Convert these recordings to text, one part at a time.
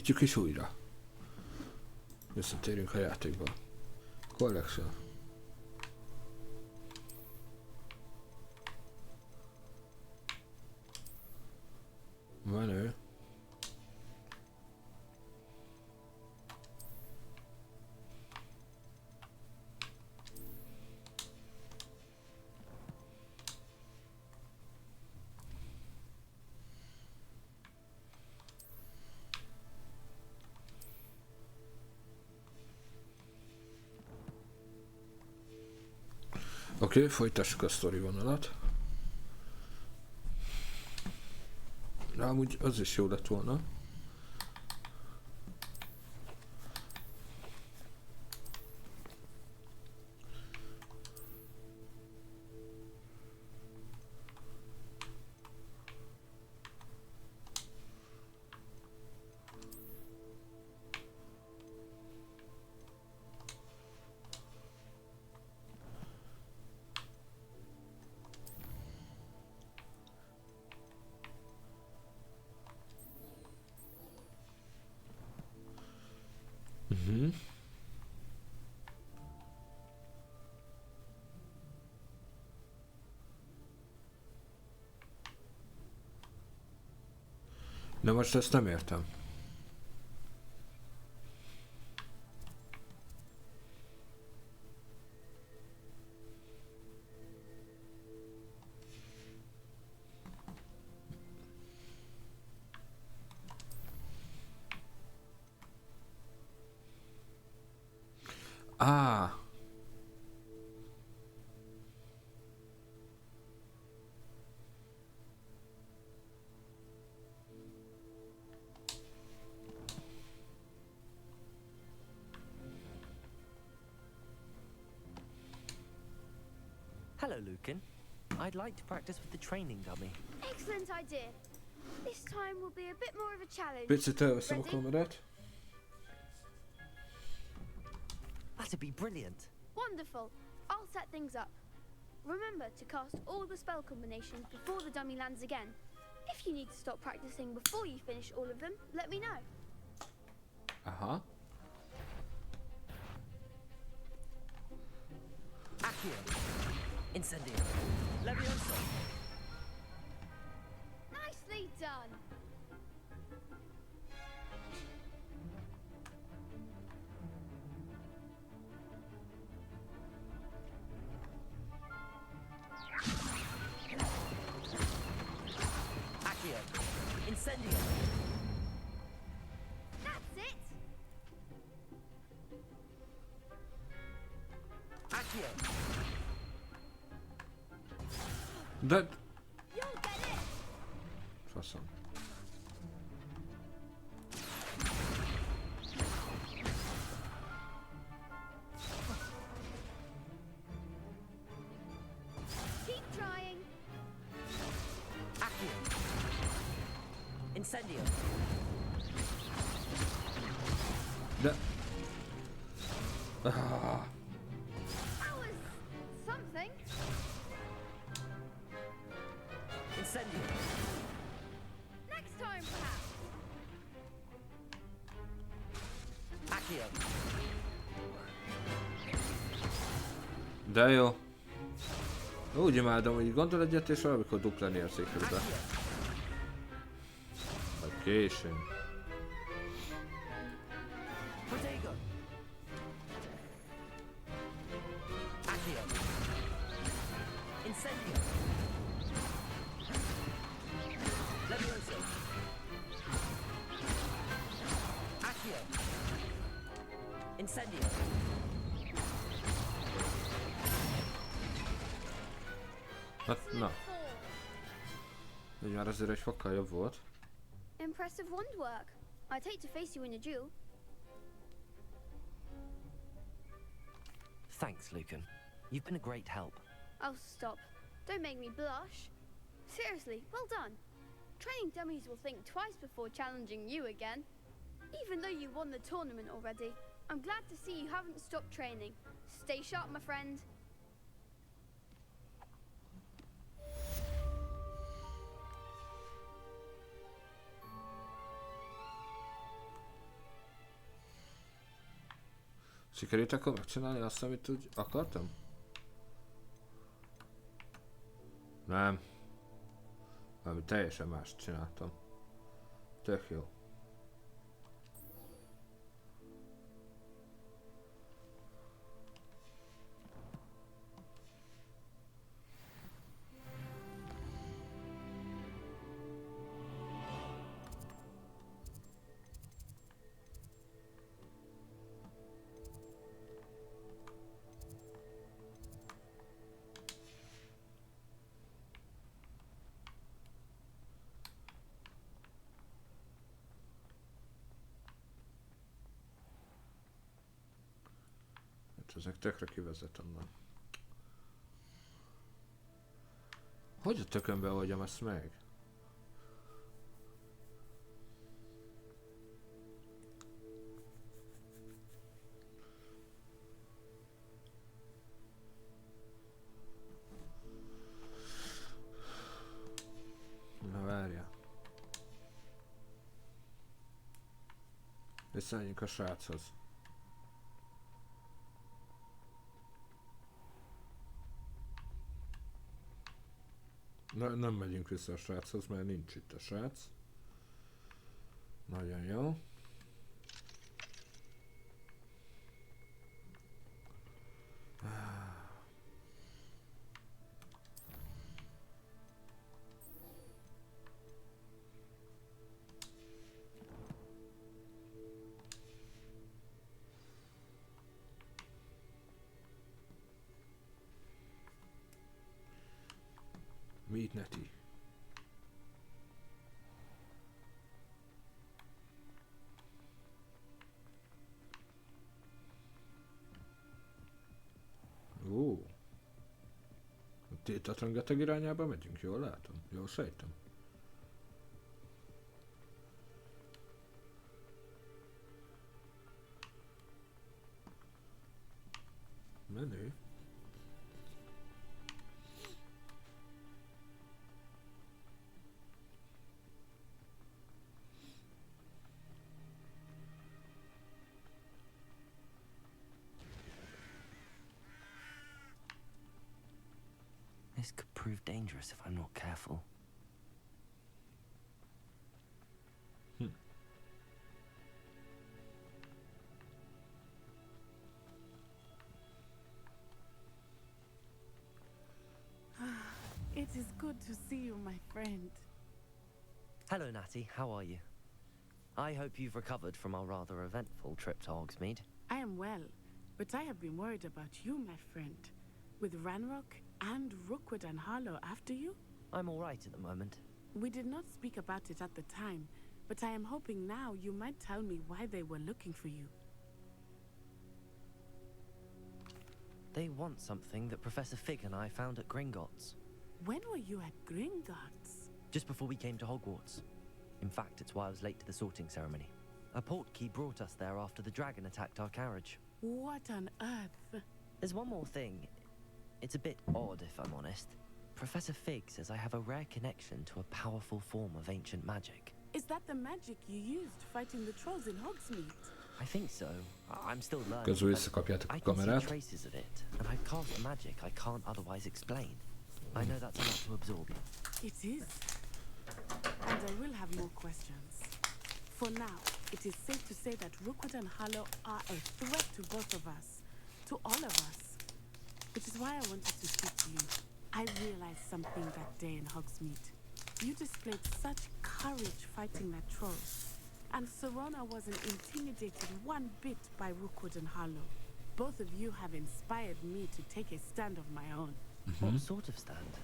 Nyitjuk is újra. Visszatérünk a játékba. Collection. Menő. Oké, folytassuk a sztori vonalat. De amúgy az is jó lett volna. De most ezt nem értem. Ah. Hello, Lucan. I'd like to practice with the training dummy. Excellent idea. This time will be a bit more of a challenge. Picit elveszem a kamerát. That'd be brilliant. Wonderful. I'll set things up. Remember to cast all the spell combinations before the dummy lands again. If you need to stop practicing before you finish all of them, let me know. Aha. Accio. Incendio. Levioso. Nicely done. Accio. Incendio. That's it. Accio. De... You'll get it. Faszom. Keep trying. Accio. Incendio. De... Ah. That was something. Incendio. Next time, perhaps. Accio. De jó. Úgy imádom, hogy gondol egyet és valamikor duplán érzékel be. Accio. A későn. Protego. Accio. Incendio. Levioso. Accio. Incendio. Hát, na. Így már azért egy fokkal jobb volt. Impressive wand work. I'd hate to face you in a duel. Thanks, Lucan. You've been a great help. Oh, stop. Don't make me blush. Seriously, well done. Training dummies will think twice before challenging you again. Even though you won the tournament already, I'm glad to see you haven't stopped training. Stay sharp, my friend. Sikerült akkor megcsinálni azt, amit úgy akartam? Nem. Valami teljesen mást csináltam. Tök jó. Ezek tökre kivezetem már. Hogy a tökönbe oldjam ezt meg? Na várjál. Visszamenjünk a sráchoz. Nem megyünk vissza a sráchoz, mert nincs itt a srác. Nagyon jó. Meet Nettie. Ó. Itt a rengeteg irányába megyünk, jól látom? Jól sejtem. Menő. This could prove dangerous if I'm not careful. It is good to see you, my friend. Hello, Natty. How are you? I hope you've recovered from our rather eventful trip to Hogsmeade. I am well, but I have been worried about you, my friend. With Ranrock and Rookwood and Harlow after you? I'm all right at the moment. We did not speak about it at the time, but I am hoping now you might tell me why they were looking for you. They want something that Professor Fig and I found at Gringotts. When were you at Gringotts? Just before we came to Hogwarts. In fact, it's why I was late to the sorting ceremony. A portkey brought us there after the dragon attacked our carriage. What on earth? There's one more thing. It's a bit odd, if I'm honest. Professor Fig says I have a rare connection to a powerful form of ancient magic. Is that the magic you used fighting the trolls in Hogsmeade? I think so. I'm still learning. Közül visszakapjátok a I can see kamerát. traces of it, and I cast magic I can't otherwise explain. I know that's a lot to absorb. It is. And I will have more questions. For now, it is safe to say that Rookwood and Harlow are a threat to both of us. To all of us. Which is why I wanted to speak to you. I realized something that day in Hogsmeade. You displayed such courage fighting that troll. And Serona wasn't intimidated one bit by Rookwood and Harlow. Both of you have inspired me to take a stand of my own. What sort of stand?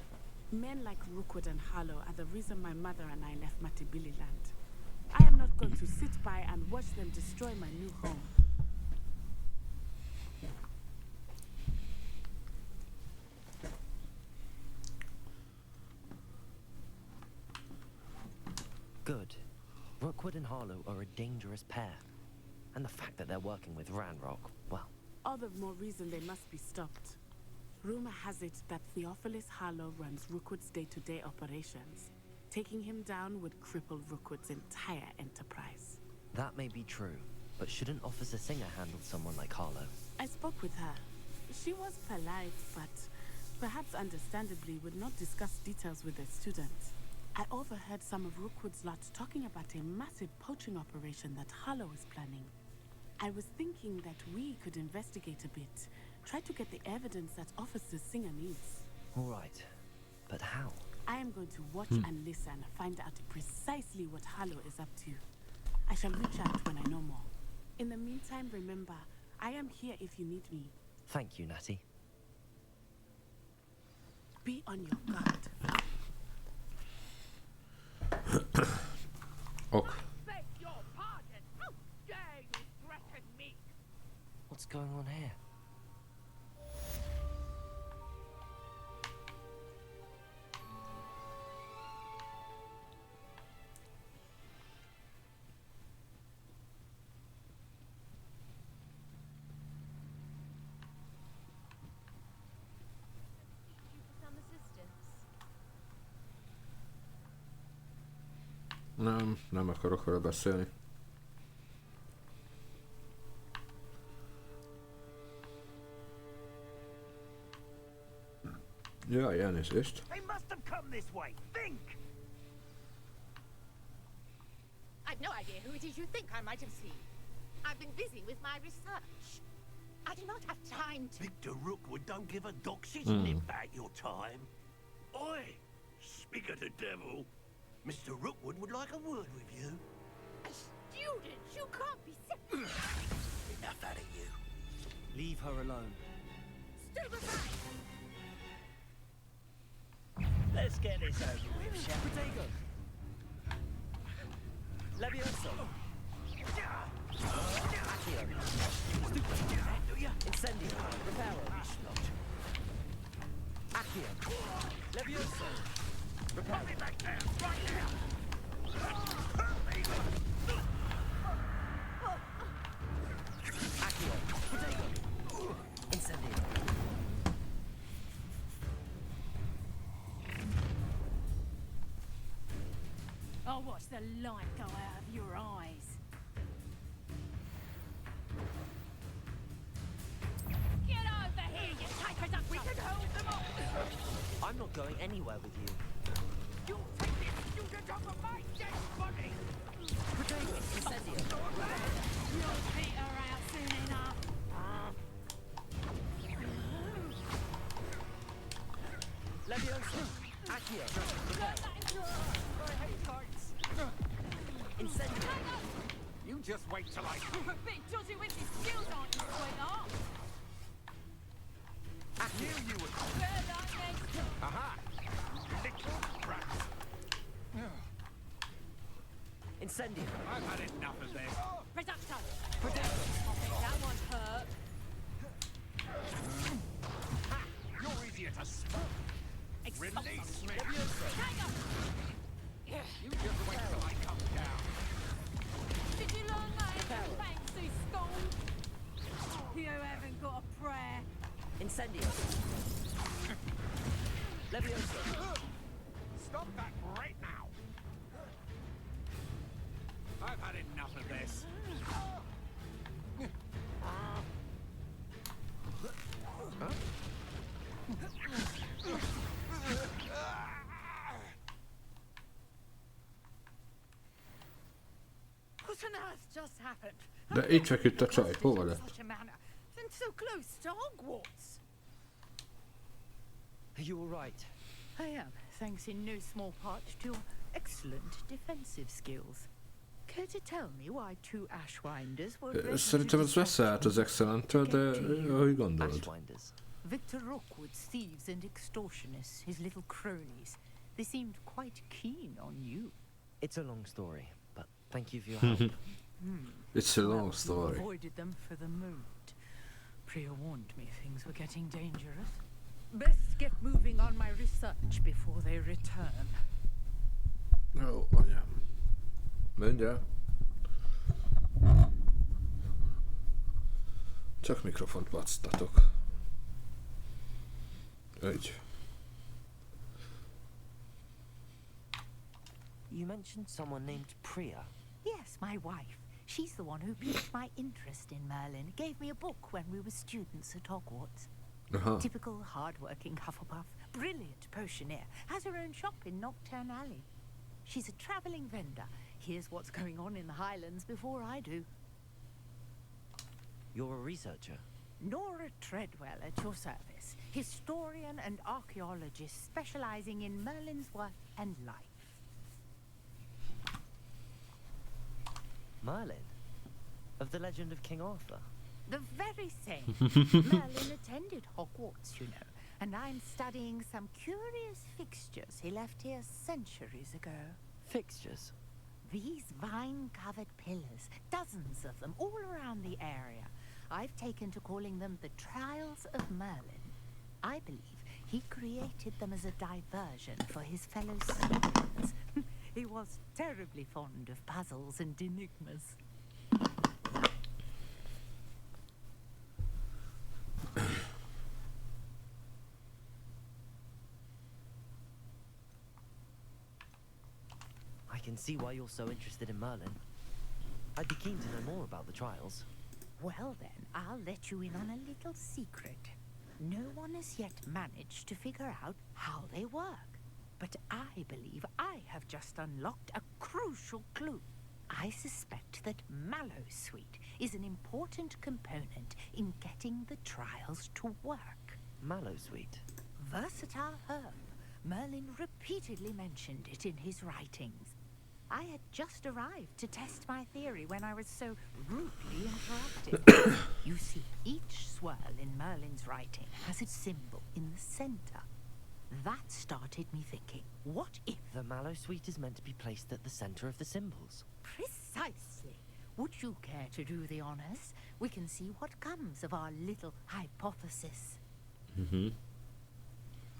Men like Rookwood and Harlow are the reason my mother and I left Matibili land. I am not going to sit by and watch them destroy my new home. Good. Rookwood and Harlow are a dangerous pair. And the fact that they're working with Ranrock, well... All the more reason they must be stopped. Rumor has it that Theophilus Harlow runs Rookwood's day-to-day operations. Taking him down would cripple Rookwood's entire enterprise. That may be true, But shouldn't Officer Singer handle someone like Harlow? I spoke with her. She was polite, but perhaps understandably would not discuss details with the students. I overheard some of Rookwood's lot talking about a massive poaching operation that Harlow is planning. I was thinking that we could investigate a bit, try to get the evidence that Officer Singer needs. All right, but how? I am going to watch and listen, find out precisely what Harlow is up to. I shall reach out when I know more. In the meantime, remember, I am here if you need me. Thank you, Natty. Be on your guard. Ok. Beg your pardon. How dare you threaten me? What's going on here? Some assistance. Nem akarok vele beszélni. Jaj, elnézést. They must have come this way. Think! I've no idea who it is you think I might have seen. I've been busy with my research. I do not have time to... Victor Rookwood don't give a doxy's nip about your time. Oi! Speak of the devil. Mr. Rookwood would like a word with you. A student! You can't be serious! Enough out of you. Leave her alone. Stay aside! Let's get this over with, shall we? Protego! Levioso! Accio! Incendio! Reparo! Accio! Levioso! Reparo! Accio! Protego! Incendio! I'll watch the light go out of your eyes. Get over here, you take up. We can hold them up. I'm not going anywhere with you. You take this student off of my dead body! Protego! Incendio! You'll peter out soon enough. Levioso! Accio! My head hurts. Incendio! You just wait till I... You're a bit dodgy with your skills, aren't you, sweetheart? I knew you would... Better next time. Aha! Little brat. Incendio! I've had enough of this. Reducto. Protego! I think that one's hurt. Ha! You're easier to spot. Release me! You just wait till I come down. Did you learn that in fancy school? You haven't got a prayer. Incendio! Levioso! Stop that right now! I've had enough of this. What on earth just happened? De itt feküdt a csaj, hova lett? Such a manner. And so close to Hogwarts. Are you alright? I am, thanks in no small part to your excellent defensive skills. Care to tell me why two Ashwinders were ready Szerintem to ez messze állt az Excellent-től, de ahogy gondolod. Ashwinders. Victor Rookwood's thieves and extortionists, his little cronies. They seemed quite keen on you. It's a long story, but thank you for your help. It's a long Well, you story. avoided them for the moment. Priya warned me things were getting dangerous. Best get moving on my research before they return. Ó, anyám. Mindjárt. Csak mikrofont vactatok. Úgy. You mentioned someone named Priya. Yes, my wife. She's the one who piqued my interest in Merlin, gave me a book when we were students at Hogwarts. Aha. Typical hard-working Hufflepuff, brilliant potioneer, has her own shop in Nocturne Alley. She's a travelling vendor. Hears what's going on in the Highlands before I do. You're a researcher. Nora Treadwell at your service, historian and archaeologist specializing in Merlin's work and life. Merlin? Of the legend of King Arthur? The very same. Merlin attended Hogwarts, you know, and I'm studying some curious fixtures he left here centuries ago. Fixtures? These vine-covered pillars, dozens of them all around the area. I've taken to calling them the Trials of Merlin. I believe he created them as a diversion for his fellow students. He was terribly fond of puzzles and enigmas. I can see why you're so interested in Merlin. I'd be keen to know more about the trials. Well then, I'll let you in on a little secret. No one has yet managed to figure out how they work. But I believe I have just unlocked a crucial clue. I suspect that Mallowsweet is an important component in getting the trials to work. Mallowsweet? Versatile herb. Merlin repeatedly mentioned it in his writings. I had just arrived to test my theory when I was so rudely interrupted. You see, each swirl in Merlin's writing has its symbol in the center. That started me thinking, what if... The Mallowsweet is meant to be placed at the center of the symbols. Precisely. Would you care to do the honors? We can see what comes of our little hypothesis. Mm-hmm.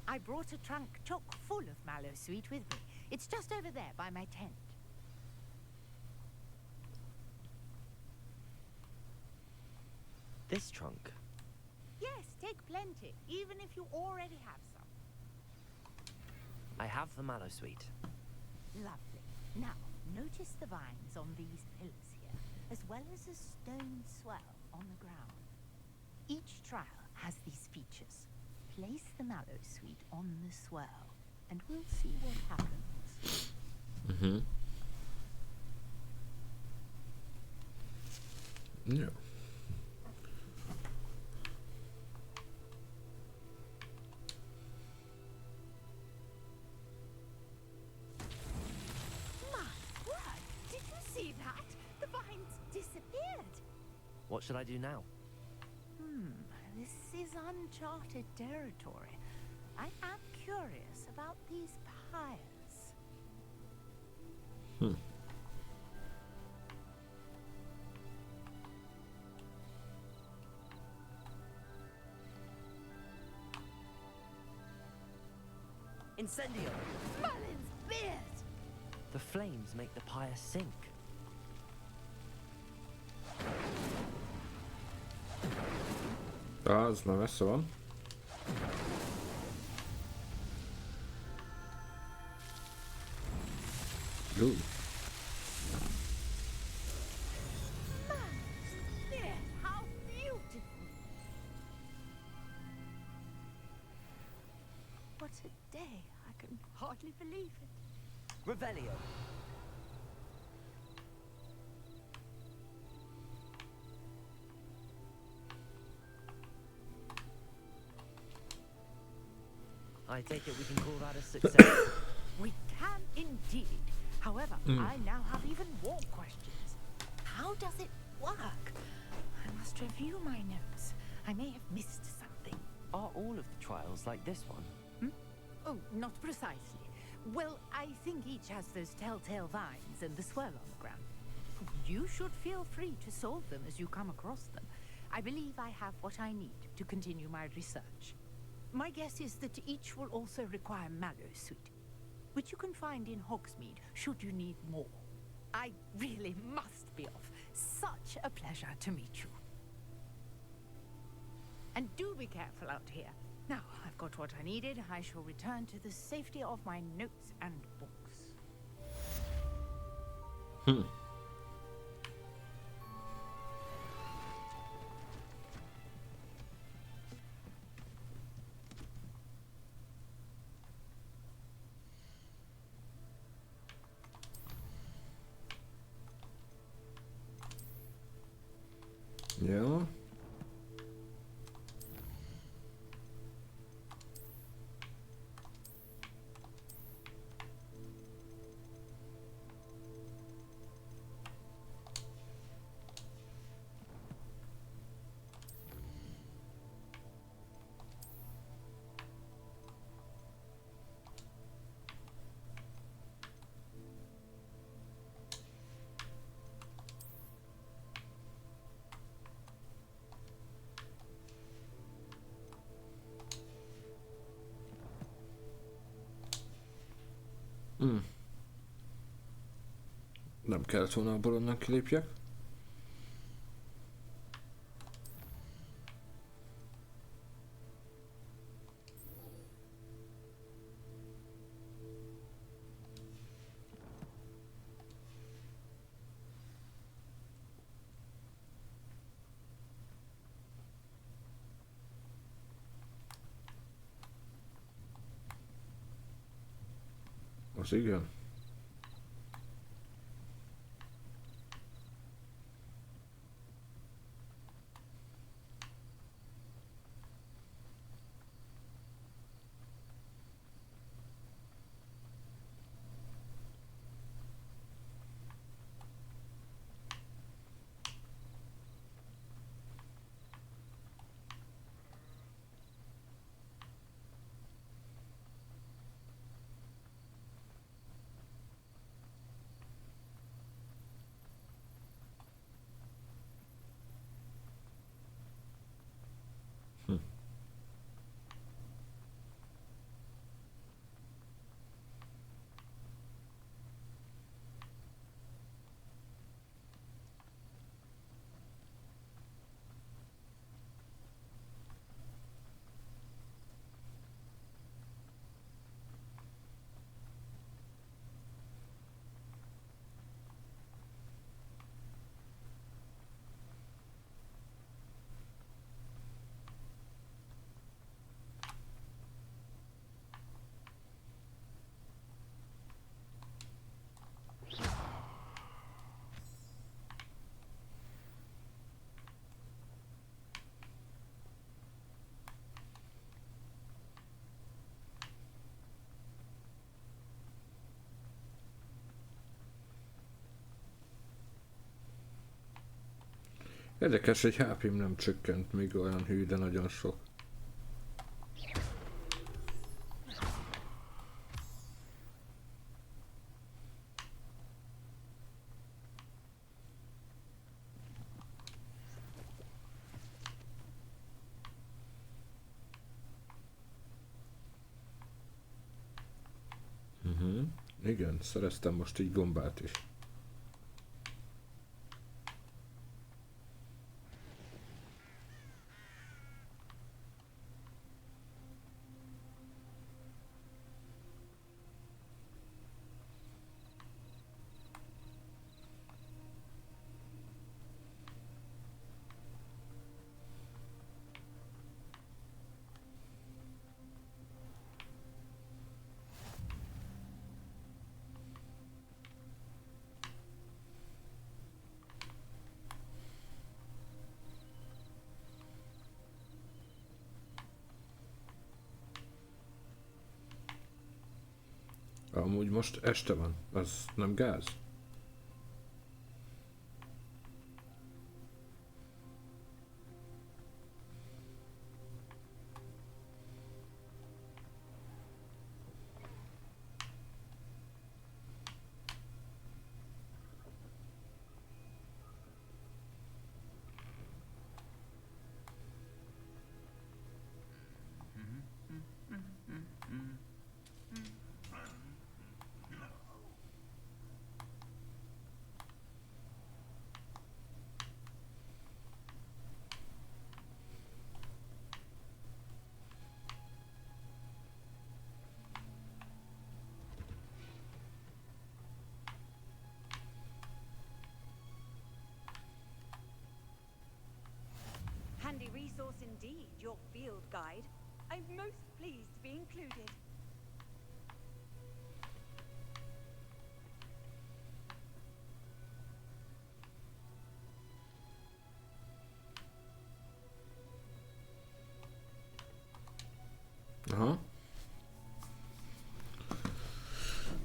I brought a trunk chock full of Mallowsweet with me. It's just over there by my tent. This trunk? Yes, take plenty, even if you already have some. I have the Mallowsweet. Lovely. Now, notice the vines on these pillars here, as well as a stone swell on the ground. Each trial has these features. Place the Mallowsweet on the swirl, and we'll see what happens. Mm-hmm. Yeah. My word! Did you see that? The vines disappeared. What should I do now? This is uncharted territory. I am curious about these pyres. Incendio! Merlin's beard! The flames make the pyre sink. Az már messze van. Ooh. Beard, how beautiful! What a day! I can hardly believe it. Revelio! I take it we can call that a success. We can indeed. However, I now have even more questions. How does it work? I must review my notes. I may have missed something. Are all of the trials like this one? Oh, not precisely. Well, I think each has those telltale vines and the swirl on the ground. You should feel free to solve them as you come across them. I believe I have what I need to continue my research. My guess is that each will also require Mallowsweet, which you can find in Hogsmeade should you need more. I really must be off. Such a pleasure to meet you. And do be careful out here. Now, I've got what I needed. I shall return to the safety of my notes and books. Jó. Nem kellett volna abból onnan kilépjek. Az igen. Érdekes, hogy HP-m nem csökkent még olyan hű, de nagyon sok. Igen, szereztem most így gombát is. Amúgy most este van, az nem gáz? Handy resource indeed, your field guide. I'm most pleased to be included.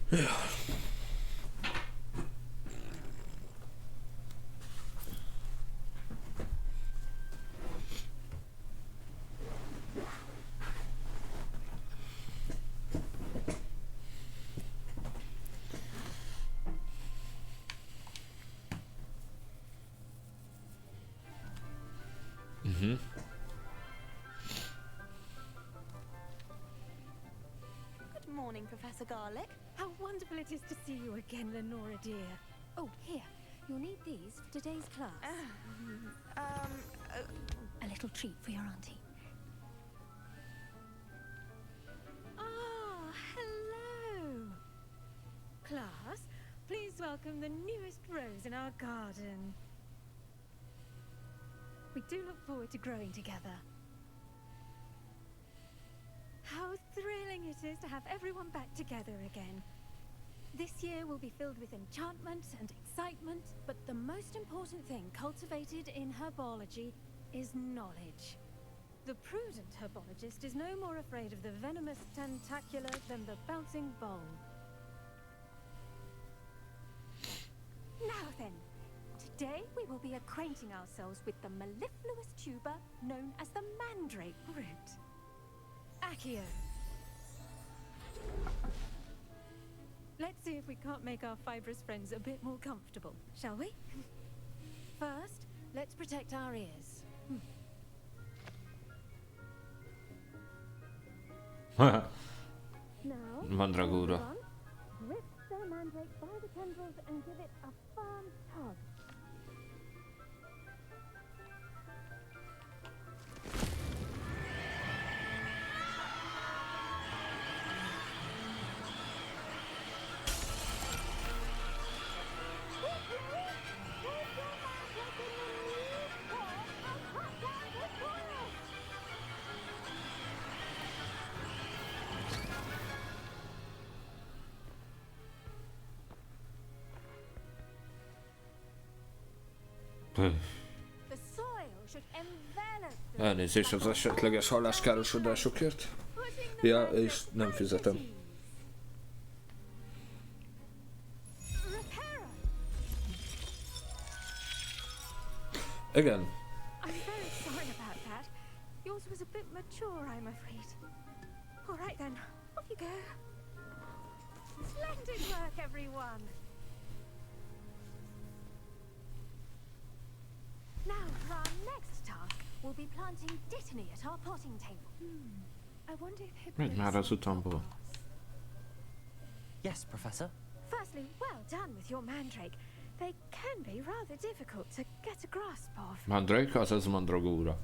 Good morning, Professor Garlick. How wonderful it is to see you again, Lenora dear. Oh, here. You'll need these for today's class. A little treat for your auntie. Ah, hello. Class, please welcome the newest rose in our garden. We do look forward to growing together. How thrilling it is to have everyone back together again. This year will be filled with enchantment and excitement, but the most important thing cultivated in herbology is knowledge. The prudent herbologist is no more afraid of the venomous tentacula than the bouncing bowl. Now then, today we will be acquainting ourselves with the mellifluous tuber known as the mandrake root. Accio. Let's see if we can't make our fibrous friends a bit more comfortable, shall we? First, let's protect our ears. Now, Mandragora. everyone, grip the mandrake by the tendrils and give it a firm tug. The soil should envelop the Elnézést az esetleges halláskárosodásokért. Ja, és nem fizetem. Igen. I'm very sorry about that. Yours was a bit mature, I'm afraid. All right then, off you go. Splendid work, everyone. Now, for our next task, we'll be planting dittany at our potting table. I wonder if Megy már az utamból. Yes, Professor. Firstly, well done with your mandrake. They can be rather difficult to get a grasp of. Mandrake, azaz mandragóra.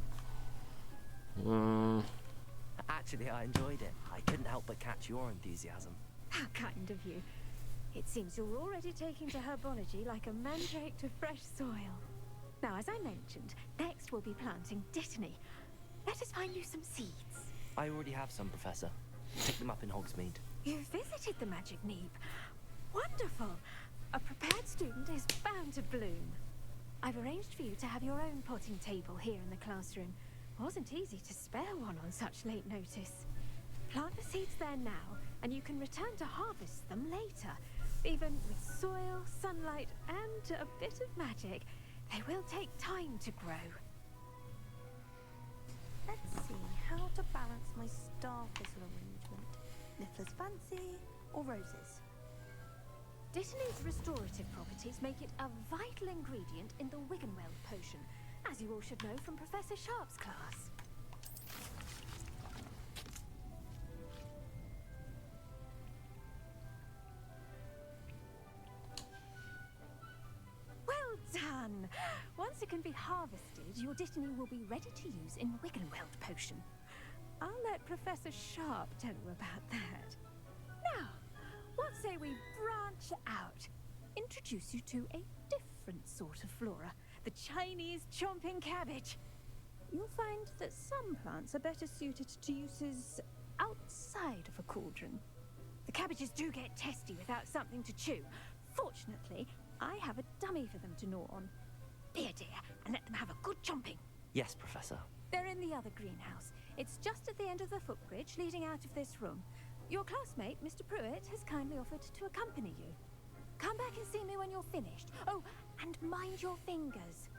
Actually, I enjoyed it. I couldn't help but catch your enthusiasm. How kind of you. It seems you're already taking to herbology like a mandrake to fresh soil. Now, as I mentioned, next we'll be planting dittany. Let us find you some seeds. I already have some, Professor. Pick them up in Hogsmeade. You've visited the Magic Neep. Wonderful. A prepared student is bound to bloom. I've arranged for you to have your own potting table here in the classroom. Wasn't easy to spare one on such late notice. Plant the seeds there now, and you can return to harvest them later. Even with soil, sunlight, and a bit of magic, they will take time to grow. Let's see how to balance my star thistle arrangement. Niffler's fancy or roses? Dittany's restorative properties make it a vital ingredient in the Wiggenweld potion, as you all should know from Professor Sharp's class. Well done! Once it can be harvested, your dittany will be ready to use in Wiggenweld potion. I'll let Professor Sharp tell you about that. Now, what say we branch out? Introduce you to a different sort of flora, the Chinese chomping cabbage. You'll find that some plants are better suited to uses outside of a cauldron. The cabbages do get testy without something to chew. Fortunately, I have a dummy for them to gnaw on. Here, dear, and let them have a good chomping. Yes, Professor. They're in the other greenhouse. It's just at the end of the footbridge leading out of this room. Your classmate, Mr. Pruitt, has kindly offered to accompany you. Come back and see me when you're finished. Oh, and mind your fingers.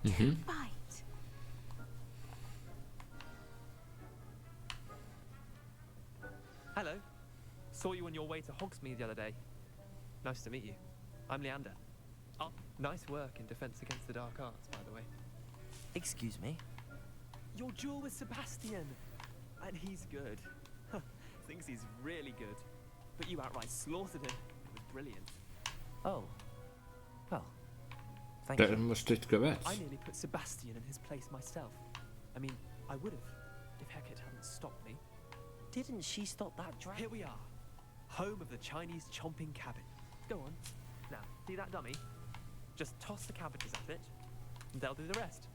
They do bite. Hello. Saw you on your way to Hogsmeade the other day. Nice to meet you. I'm Leander. Oh, nice work in Defense Against the Dark Arts, by the way. Excuse me? Your duel with Sebastian. And he's good. Thinks he's really good. But you outright slaughtered him. It was brilliant. Oh. Well, thank Te you. most itt követsz? I nearly put Sebastian in his place myself. I mean, I would have, if Hecate hadn't stopped me. Didn't she stop that dragon? Here we are. Home of the Chinese chomping cabbage. Go on. Now, see that dummy? Just toss the cabbages at it, and they'll do the rest.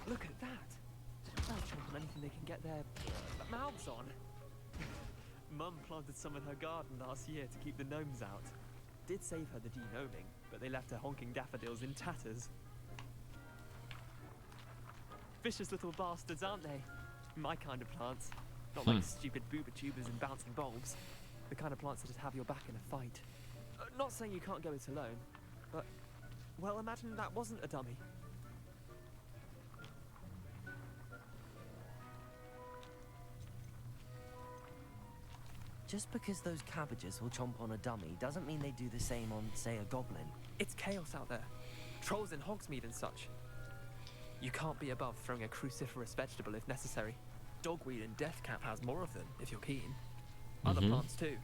Look at that! They'll chomp on anything they can get their mouths on. Mum planted some in her garden last year to keep the gnomes out. Did save her the de-gnoming, but they left her honking daffodils in tatters. Vicious little bastards, aren't they? My kind of plants. Not like stupid booba tubers and bouncing bulbs. The kind of plants that'd have your back in a fight. Not saying you can't go it alone, but, well, imagine that wasn't a dummy. Just because those cabbages will chomp on a dummy doesn't mean they do the same on, say, a goblin. It's chaos out there. Trolls in Hogsmeade and such. You can't be above throwing a cruciferous vegetable if necessary. Dogweed and deathcap has more of them, if you're keen. Other plants too.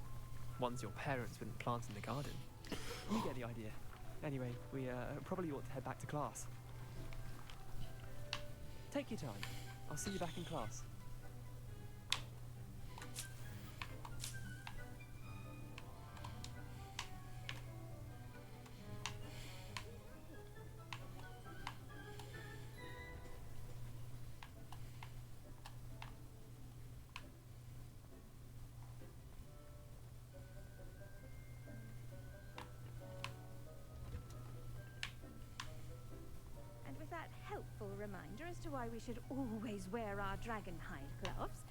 Ones your parents wouldn't plant in the garden. You get the idea. Anyway, we probably ought to head back to class. Take your time. I'll see you back in class. And with that helpful reminder as to why we should always wear our dragonhide gloves,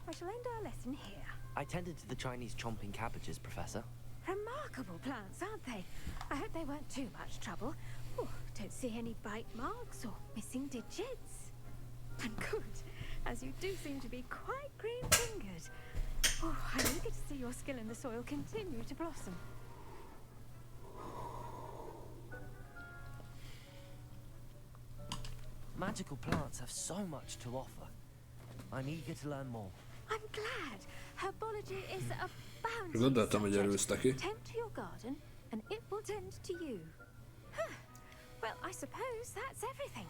I shall end our lesson here. I tended to the Chinese chomping cabbages, Professor. Remarkable plants, aren't they? I hope they weren't too much trouble. Oh, don't see any bite marks or missing digits. And good, as you do seem to be quite green-fingered. Oh, I'm eager to see your skill in the soil continue to blossom. Magical plants have so much to offer. I'm eager to learn more. I'm glad. Herbology is a bounty Gondoltam, hogy subject. örülsz neki. Tend to your garden, and it will tend to you. Huh. Well, I suppose that's everything.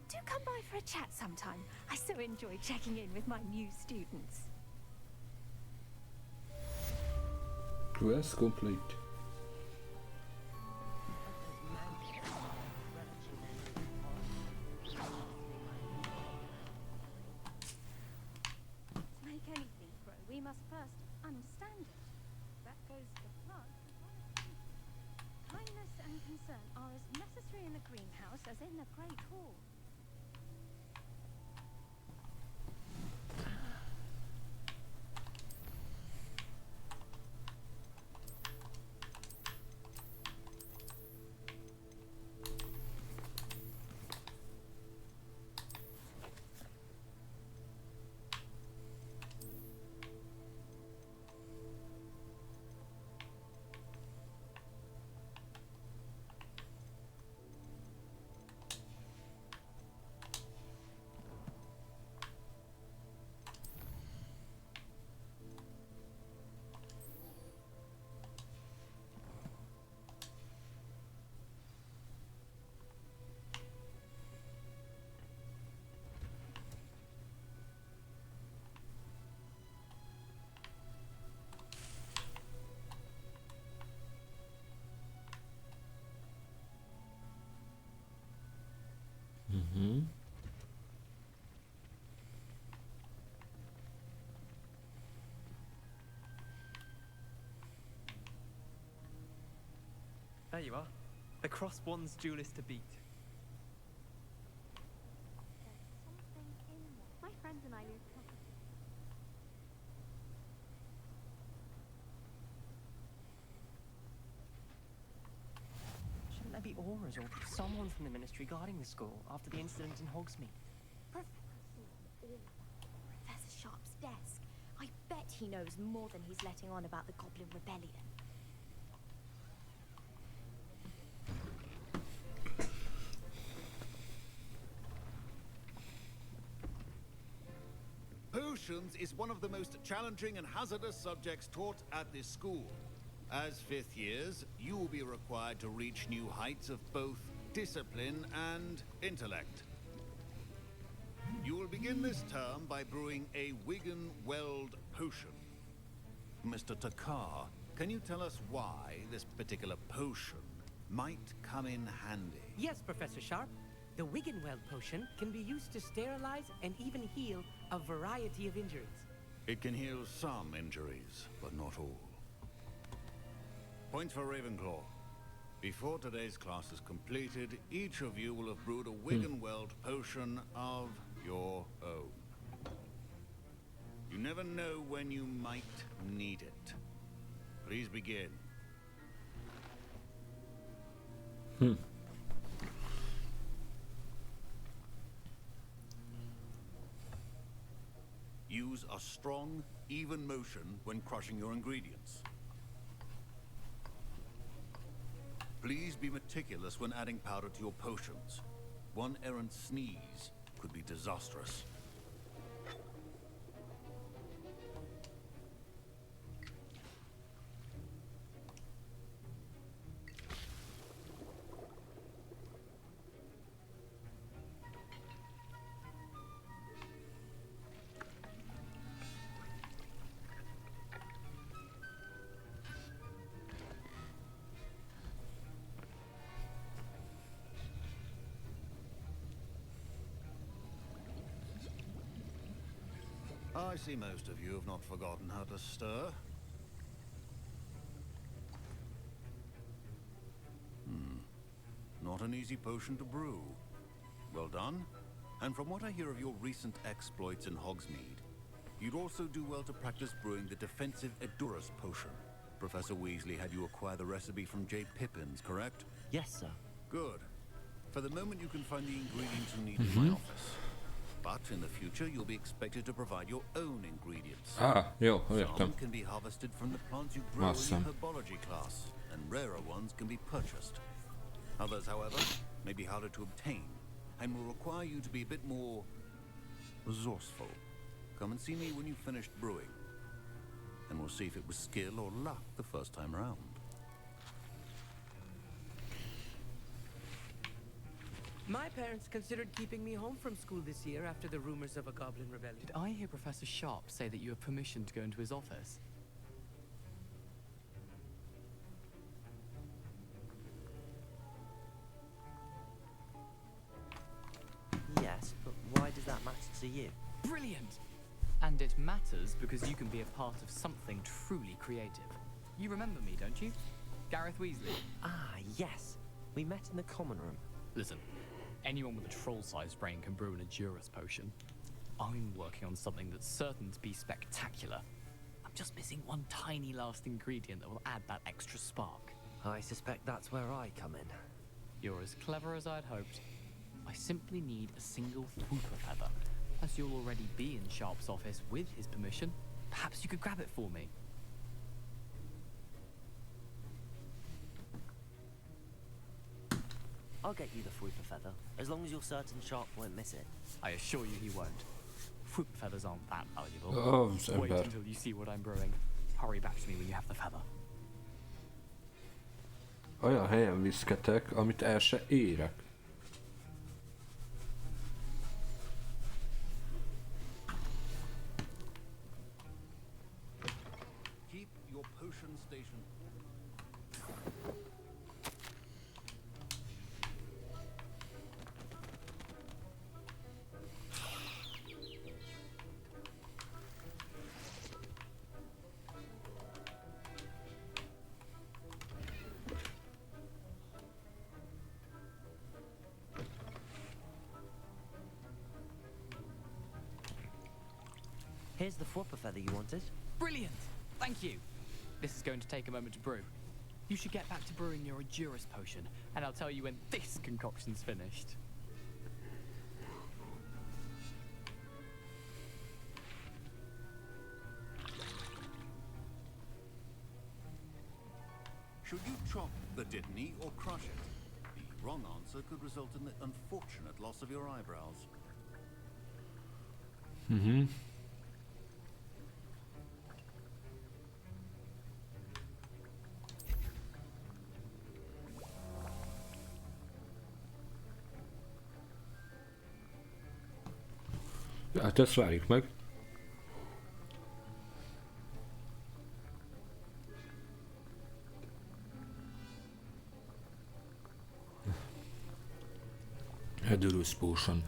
Do come by for a chat sometime. I so enjoy checking in with my new students. Quest complete. To make anything grow, we must first understand it. That goes for plants as well as people. Kindness and concern are as necessary in the greenhouse as in the Great Hall. you are. The cross wands duelist to beat. My friends and I live. Shouldn't there be auras or someone from the ministry guarding the school after the incident in Hogsmeade? Professor Sharp's desk. I bet he knows more than he's letting on about the Goblin Rebellion. Potions is one of the most challenging and hazardous subjects taught at this school. As fifth years, you will be required to reach new heights of both discipline and intellect. You will begin this term by brewing a Wigan Weld potion. Mr. Takar, can you tell us why this particular potion might come in handy? Yes, Professor Sharp. The Wiggenweld potion can be used to sterilize and even heal a variety of injuries. It can heal some injuries, but not all. Point for Ravenclaw. Before today's class is completed, each of you will have brewed a Wiggenweld potion of your own. You never know when you might need it. Please begin. Use a strong, even motion when crushing your ingredients. Please be meticulous when adding powder to your potions. One errant sneeze could be disastrous. I see most of you have not forgotten how to stir. Not an easy potion to brew. Well done. And from what I hear of your recent exploits in Hogsmeade, you'd also do well to practice brewing the defensive Edurus potion. Professor Weasley had you acquire the recipe from J. Pippins, correct? Yes, sir. Good. For the moment, you can find the ingredients you need in my office. But in the future, you'll be expected to provide your own ingredients. Jó, értem. Some can be harvested from the plants you grow in your herbology class, and rarer ones can be purchased. Others, however, may be harder to obtain, and will require you to be a bit more resourceful. Come and see me when you've finished brewing, and we'll see if it was skill or luck the first time around. My parents considered keeping me home from school this year after the rumors of a Goblin Rebellion. Did I hear Professor Sharp say that you have permission to go into his office? Yes, but why does that matter to you? Brilliant! And it matters because you can be a part of something truly creative. You remember me, don't you? Gareth Weasley. Ah, yes. We met in the common room. Listen, anyone with a troll-sized brain can brew an Edurus potion. I'm working on something that's certain to be spectacular. I'm just missing one tiny last ingredient that will add that extra spark. I suspect that's where I come in. You're as clever as I'd hoped. I simply need a single Whooper feather. As you'll already be in Sharp's office with his permission, perhaps you could grab it for me. I'll get you the Whooper feather, as long as you're certain Sharp won't miss it. I assure you he won't. Whooper feathers aren't that valuable. Oh, so Wait bad. until you see what I'm brewing. Hurry back to me when you have the feather. Olyan helyen viszketek, amit el se érek. Keep your potion station. Here's the flopper feather you wanted. Brilliant! Thank you. This is going to take a moment to brew. You should get back to brewing your Adurus potion, and I'll tell you when this concoction's finished. Should you chop the Dittany or crush it? The wrong answer could result in the unfortunate loss of your eyebrows. Mhm. Hát ezt várjuk meg. Adurus potion.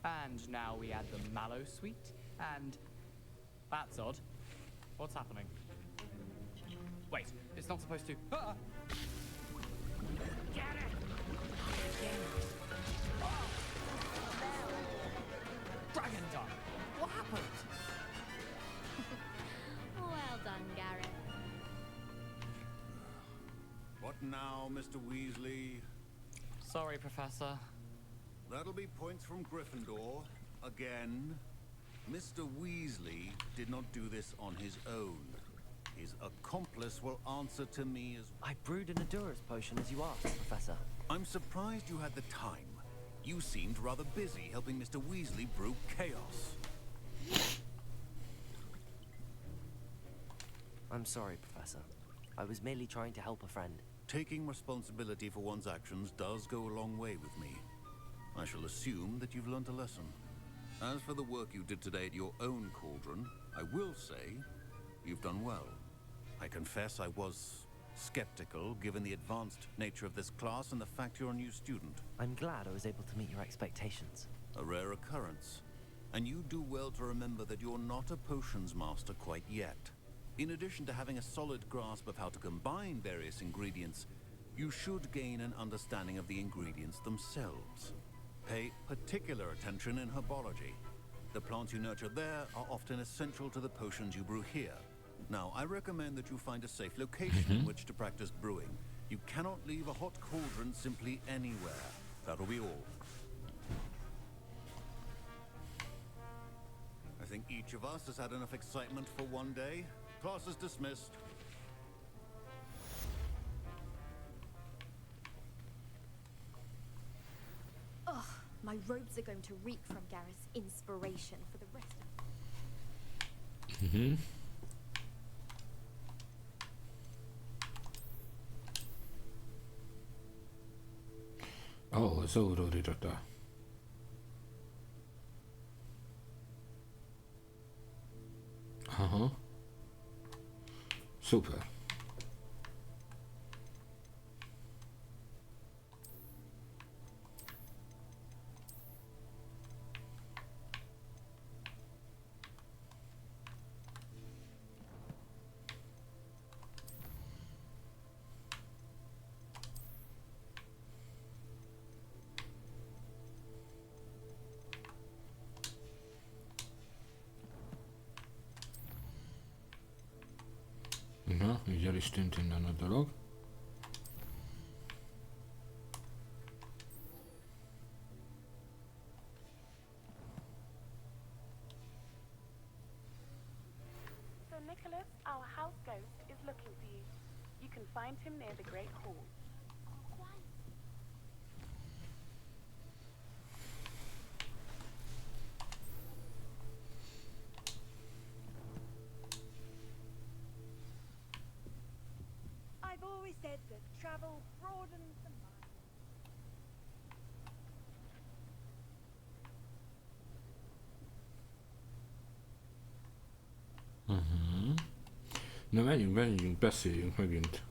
And now we add the mallow sweet, and that's odd. What's happening? Wait, it's not supposed to. Ah! Get it! Oh! Dragon Dog! What happened? Well done, Garrett. What now, Mr. Weasley? Sorry, Professor. That'll be points from Gryffindor. Again. Mr. Weasley did not do this on his own. His accomplice will answer to me as... I brewed an Adurus potion as you asked, Professor. I'm surprised you had the time. You seemed rather busy helping Mr. Weasley brew chaos. I'm sorry, Professor. I was merely trying to help a friend. Taking responsibility for one's actions does go a long way with me. I shall assume that you've learnt a lesson. As for the work you did today at your own cauldron, I will say you've done well. I confess I was skeptical, given the advanced nature of this class and the fact you're a new student. I'm glad I was able to meet your expectations. A rare occurrence. And you do well to remember that you're not a potions master quite yet. In addition to having a solid grasp of how to combine various ingredients, you should gain an understanding of the ingredients themselves. Pay particular attention in herbology. The plants you nurture there are often essential to the potions you brew here. Now, I recommend that you find a safe location in which to practice brewing. You cannot leave a hot cauldron simply anywhere. That'll be all. I think each of us has had enough excitement for one day. Class is dismissed. Ugh, my robes are going to reek from Gareth's inspiration for the rest of... Mhm. Oh, az aurórírata. Aha. Szuper. Na, így el is tűnt innen a dolog. So Nicholas, our house ghost, is looking for you. You can find him near the Great Hall. I've always said that travel broadens the mind. Na menjünk, beszéljünk megint.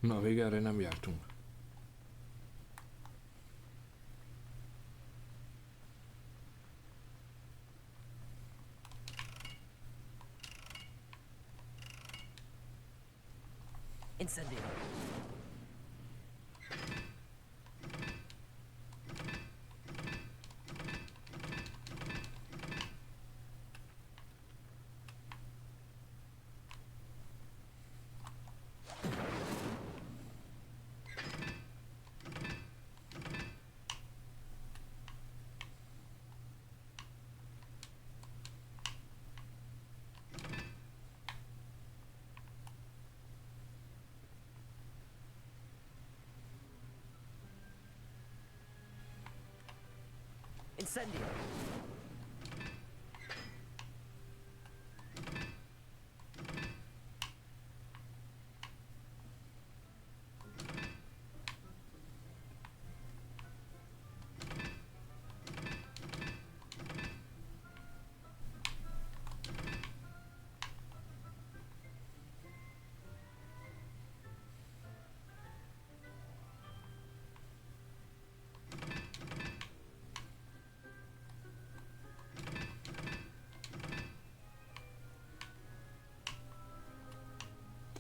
Na, végre erre nem jártunk. Incendio. Incendio.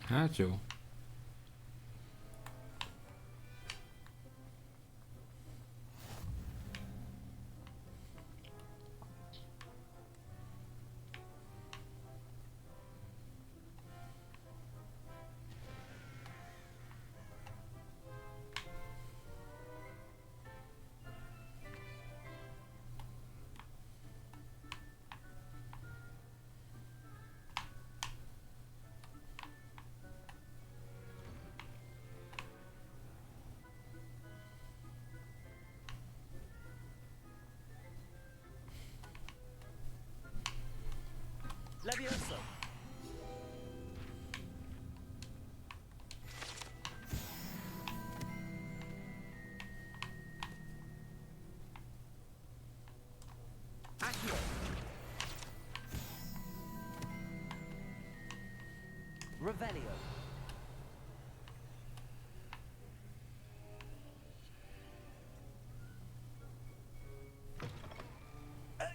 Hát jó. Levioso. Accio. Revelio.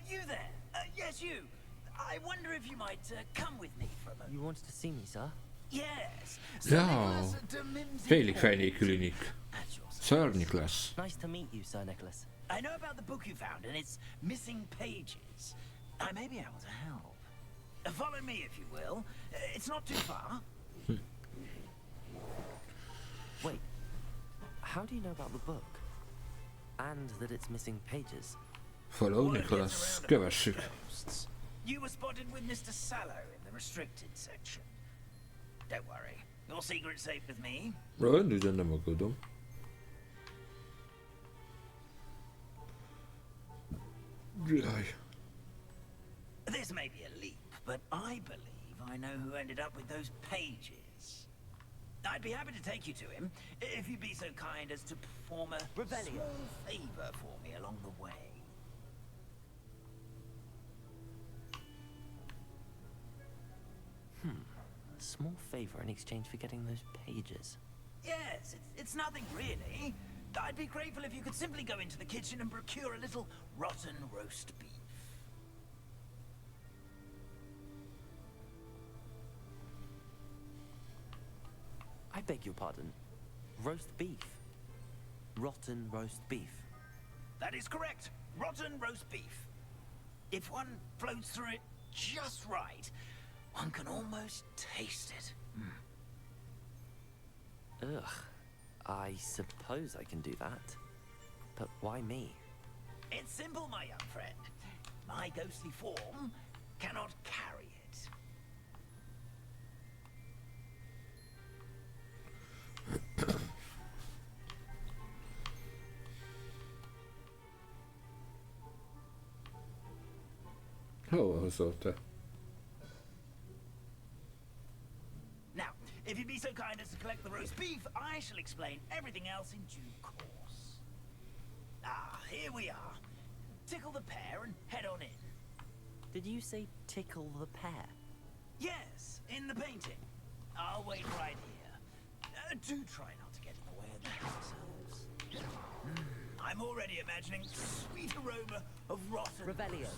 You there? Yes, you. I wonder if you might come with me for a moment. You wanted to see me, sir? Yes. Ja, félig fej nélkülinik. Szörnyük lesz. Nice to meet you, Sir Nicholas. I know about the book you found and its missing pages. I may be able to help. Follow me, if you will. It's not too far. Wait, how do you know about the book? And that it's missing pages? Follow Nicholas, kövessük. You were spotted with Mr. Sallow in the restricted section. Don't worry, your secret's safe with me. Rendben, nem aggódom. Jaj. This may be a leap, but I believe I know who ended up with those pages. I'd be happy to take you to him, if you'd be so kind as to perform a small favor for me along the way. A small favor in exchange for getting those pages. Yes, it's nothing really. I'd be grateful if you could simply go into the kitchen and procure a little rotten roast beef. I beg your pardon. Roast beef. Rotten roast beef. That is correct. Rotten roast beef. If one floats through it just right, one can almost taste it. Ugh. I suppose I can do that. But why me? It's simple, my young friend. My ghostly form cannot carry it. Hova hozolta? Now, if you'd be so kind as to collect the roast beef, I shall explain everything else in due course. Ah, here we are. Tickle the pear and head on in. Did you say tickle the pear? Yes, in the painting. I'll wait right here. Do try not to get in the way of the yourselves. I'm already imagining the sweet aroma of rotten... Revelio.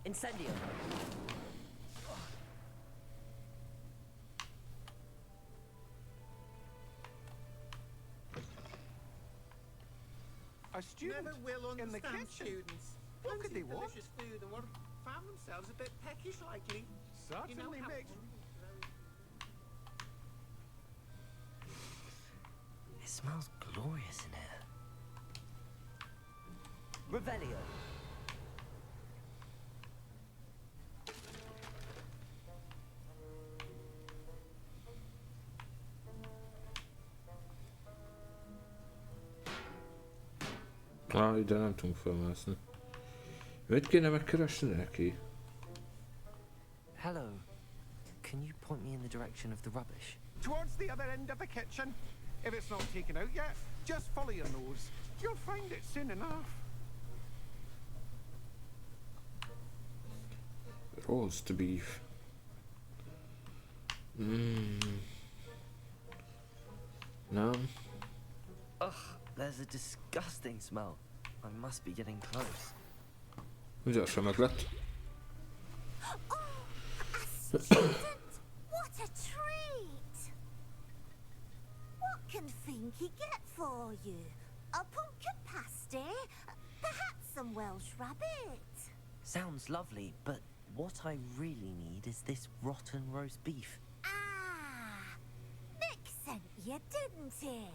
Incendio. A student Never will in the understand kitchen. students. What could they want? Delicious food and what found themselves a bit peckish likely. Certainly how- makes... It smells glorious in here. Revelio. Ide nem tudunk felmászni. Mit kéne megkeresni neki? Hello. Can you point me in the direction of the rubbish? Towards the other end of the kitchen. If it's not taken out yet, just follow your nose. You'll find it soon enough. Roast beef. No. Ugh, there's a disgusting smell. I must be getting close. Gyorsan meg lett. What a treat! What can Finky get for you? A pumpkin pasty? Perhaps some Welsh rabbit? Sounds lovely, but what I really need is this rotten roast beef. Ah! Nick sent you, didn't he?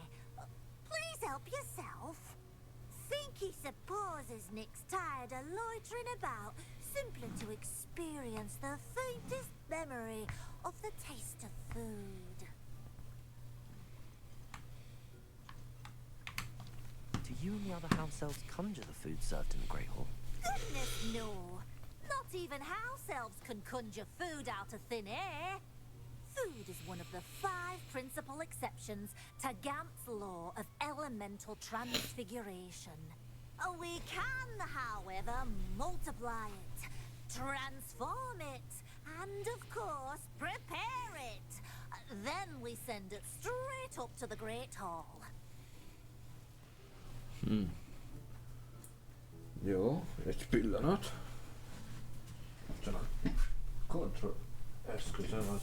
Please help yourself. Finky supposes Nick's tired of loitering about, simply to experience the faintest memory of the taste of food. Do you and the other house elves conjure the food served in the Great Hall? Goodness, no. Not even house elves can conjure food out of thin air. Food is one of the 5 principal exceptions to Gamp's law of elemental transfiguration. We can, however, multiply it, transform it, and of course, prepare it. Then we send it straight up to the Great Hall. Jó, egy pillanat. Csak kontroll eszközöm az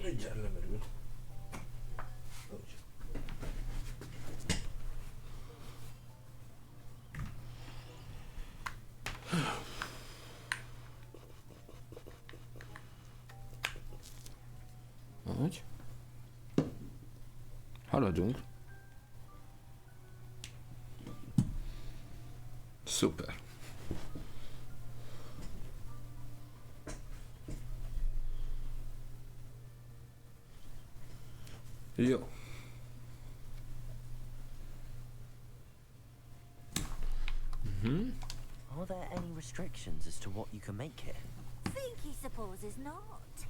mindjárt lemerül. Úgy. Úgy. Haladunk. Szuper. Jó. Are there any restrictions as to what you can make here? Finky supposes not.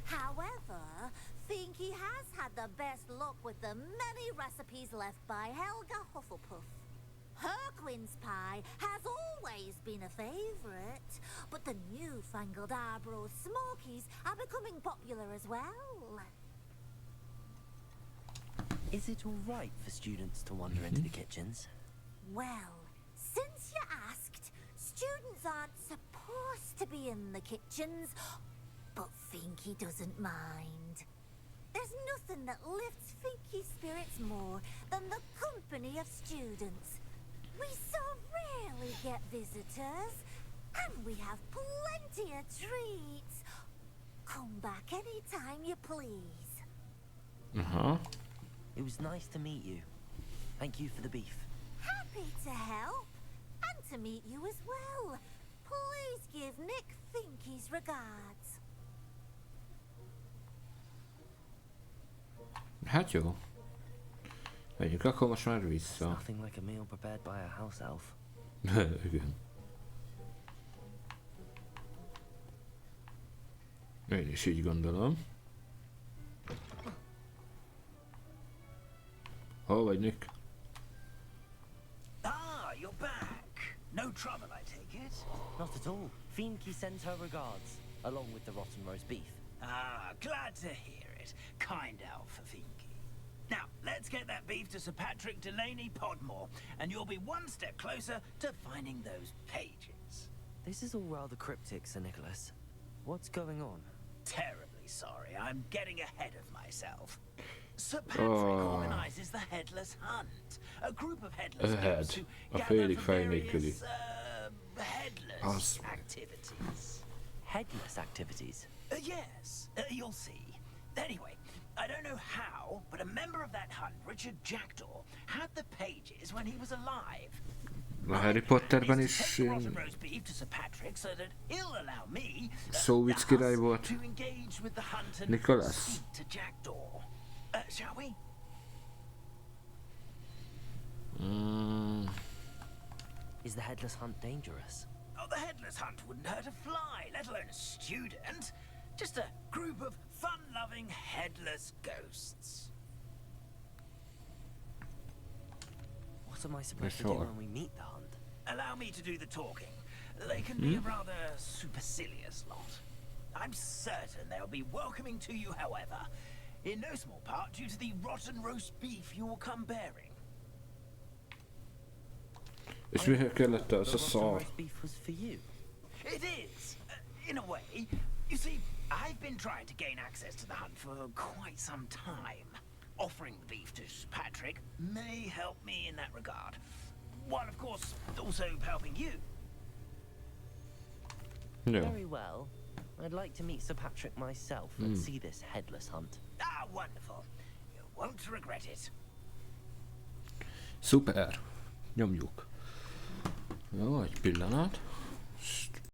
However, Finky has had the best luck with the many recipes left by Helga Hufflepuff. Her quince pie has always been a favourite, but the newfangled Arbroath Smokies are becoming popular as well. Is it all right for students to wander into the kitchens? Well, since you asked, students aren't supposed to be in the kitchens, but Finky doesn't mind. There's nothing that lifts Finky's spirits more than the company of students. We so rarely get visitors, and we have plenty of treats. Come back any time you please. It was nice to meet you. Thank you for the beef. Happy Happy to help. And to meet you as well. Please give Nick Finky's regards. Hát jó. Menjünk akkor most már vissza. Nothing like a meal prepared by a house elf. Igen. Én is így gondolom. Hol vagy, Nick? Ah, you're back. No trouble, I take it? Not at all. Finky sends her regards, along with the rotten roast beef. Ah, glad to hear it. Kind elf for Finky. Now, let's get that beef to Sir Patrick Delaney Podmore, and you'll be one step closer to finding those pages. This is all rather cryptic, Sir Nicholas. What's going on? Terribly sorry, I'm getting ahead of myself. Sir Patrick organizes the Headless Hunt, a group of headless ghosts who gather for various, headless activities. Headless activities? Yes, you'll see. Anyway, I don't know how, but a member of that hunt, Richard Jackdaw, had the pages when he was alive. A Harry Potterben is Szóvic király volt. Nicholas. Shall we? Is the Headless Hunt dangerous? Oh, the Headless Hunt wouldn't hurt a fly, let alone a student. Just a group of fun-loving headless ghosts. What am I supposed to do when we meet the hunt? Allow me to do the talking. They can be a rather supercilious lot. I'm certain they'll be welcoming to you, however, in no small part due to the rotten roast beef you will come bearing. És miért kellett az a szar? It is, in a way. You see, I've been trying to gain access to the hunt for quite some time. Offering the beef to Patrick may help me in that regard. While, of course, also helping you. No. Very well. I'd like to meet Sir Patrick myself and see this Headless Hunt. Ah, wonderful. You won't regret it. Szuper. Nyomjuk. Jó, egy pillanat.